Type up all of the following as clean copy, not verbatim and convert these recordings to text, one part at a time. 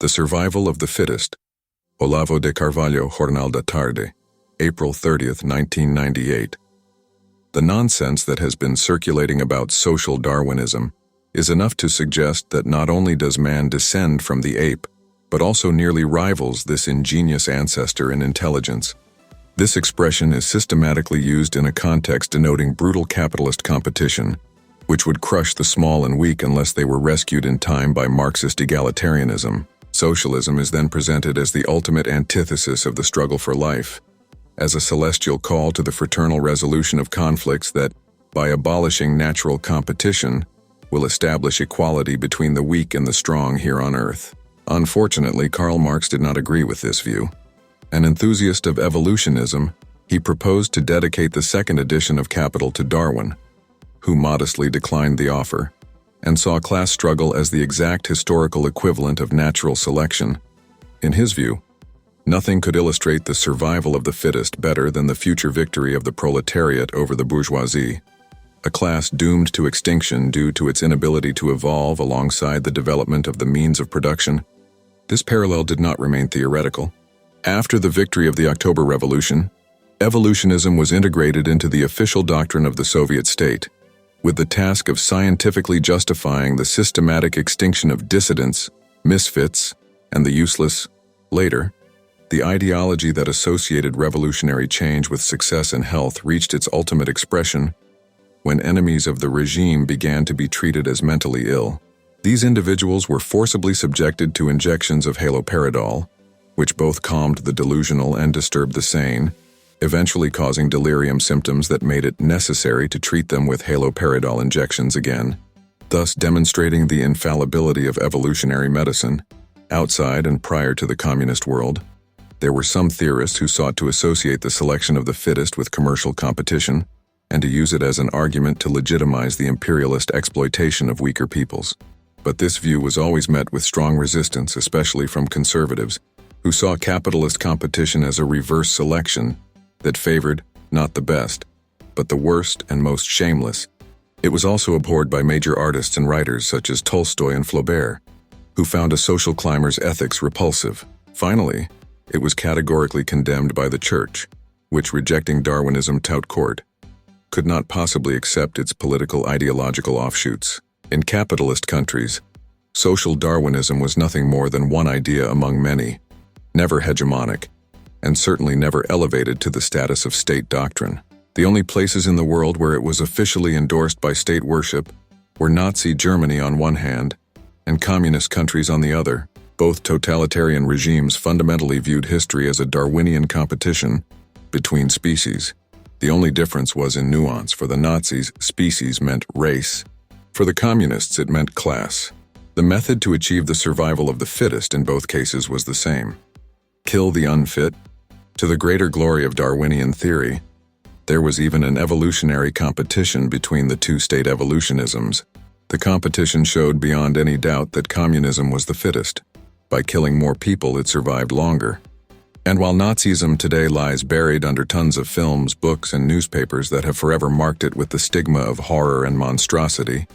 The Survival of the Fittest, Olavo de Carvalho, Jornal da Tarde, April 30th, 1998. The nonsense that has been circulating about social Darwinism is enough to suggest that not only does man descend from the ape, but also nearly rivals this ingenious ancestor in intelligence. This expression is systematically used in a context denoting brutal capitalist competition, which would crush the small and weak unless they were rescued in time by Marxist egalitarianism. Socialism is then presented as the ultimate antithesis of the struggle for life, as a celestial call to the fraternal resolution of conflicts that, by abolishing natural competition, will establish equality between the weak and the strong here on Earth. Unfortunately, Karl Marx did not agree with this view. An enthusiast of evolutionism, he proposed to dedicate the second edition of Capital to Darwin, who modestly declined the offer, and saw class struggle as the exact historical equivalent of natural selection. In his view, nothing could illustrate the survival of the fittest better than the future victory of the proletariat over the bourgeoisie, a class doomed to extinction due to its inability to evolve alongside the development of the means of production. This parallel did not remain theoretical. After the victory of the October Revolution, evolutionism was integrated into the official doctrine of the Soviet state, with the task of scientifically justifying the systematic extinction of dissidents, misfits, and the useless. Later, the ideology that associated revolutionary change with success and health reached its ultimate expression when enemies of the regime began to be treated as mentally ill. These individuals were forcibly subjected to injections of haloperidol, which both calmed the delusional and disturbed the sane, eventually causing delirium symptoms that made it necessary to treat them with haloperidol injections again, thus demonstrating the infallibility of evolutionary medicine. Outside and prior to the communist world, there were some theorists who sought to associate the selection of the fittest with commercial competition and to use it as an argument to legitimize the imperialist exploitation of weaker peoples. But this view was always met with strong resistance, especially from conservatives, who saw capitalist competition as a reverse selection that favored not the best, but the worst and most shameless. It was also abhorred by major artists and writers such as Tolstoy and Flaubert, who found a social climber's ethics repulsive. Finally, it was categorically condemned by the Church, which, rejecting Darwinism tout court, could not possibly accept its political ideological offshoots. In capitalist countries, social Darwinism was nothing more than one idea among many, never hegemonic, and certainly never elevated to the status of state doctrine. The only places in the world where it was officially endorsed by state worship were Nazi Germany on one hand and communist countries on the other. Both totalitarian regimes fundamentally viewed history as a Darwinian competition between species. The only difference was in nuance. For the Nazis, species meant race. For the communists, it meant class. The method to achieve the survival of the fittest in both cases was the same: kill the unfit. To the greater glory of Darwinian theory, there was even an evolutionary competition between the two state evolutionisms. The competition showed beyond any doubt that communism was the fittest. By killing more people, it survived longer. And while Nazism today lies buried under tons of films, books, and newspapers that have forever marked it with the stigma of horror and monstrosity,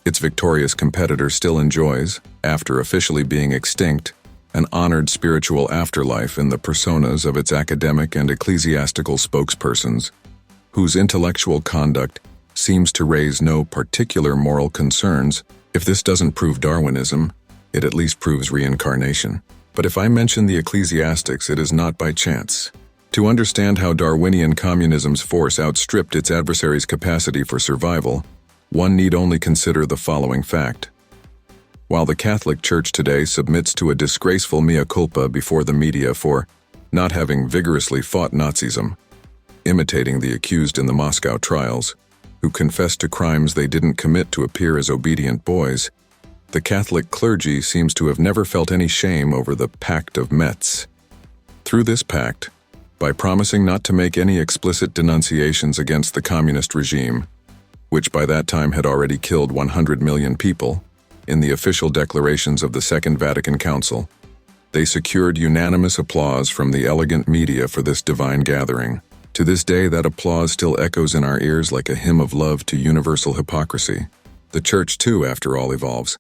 its victorious competitor still enjoys, after officially being extinct, an honored spiritual afterlife in the personas of its academic and ecclesiastical spokespersons, whose intellectual conduct seems to raise no particular moral concerns. If this doesn't prove Darwinism, it at least proves reincarnation. But if I mention the ecclesiastics, it is not by chance. To understand how Darwinian communism's force outstripped its adversary's capacity for survival, one need only consider the following fact. While the Catholic Church today submits to a disgraceful mea culpa before the media for not having vigorously fought Nazism, imitating the accused in the Moscow trials, who confessed to crimes they didn't commit to appear as obedient boys, the Catholic clergy seems to have never felt any shame over the Pact of Metz. Through this pact, by promising not to make any explicit denunciations against the communist regime, which by that time had already killed 100 million people, in the official declarations of the Second Vatican Council, they secured unanimous applause from the elegant media for this divine gathering. To this day, that applause still echoes in our ears like a hymn of love to universal hypocrisy. The Church, too, after all, evolves.